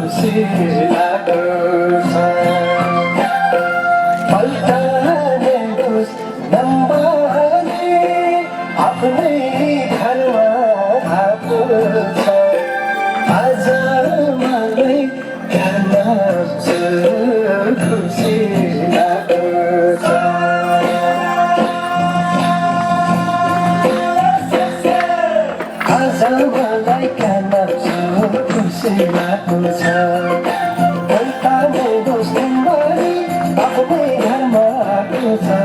खुसी लाग्छ पल्टाने दोष नम्बरले आफ्नै घरमा आएको छ आज मलाई कान्छ खुसी लाग्छ आज मलाई कान्छ खुसी लाग्छ पल्टाने दोष नम्बरले आफ्नै घरमा आएको छ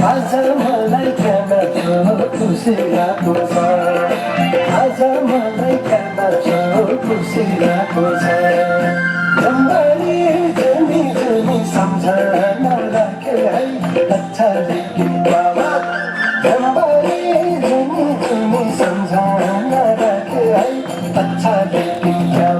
आज मलाई कान्छ खुसी लाग्छ आज मलाई कान्छ खुसी लाग्छ नम्बरले जुनी जुनी सम्झना राखे है अच्छा लेकिन बाबा नम्बरले जुनी जुनी सम्झना राखे है अच्छा लेकिन क्या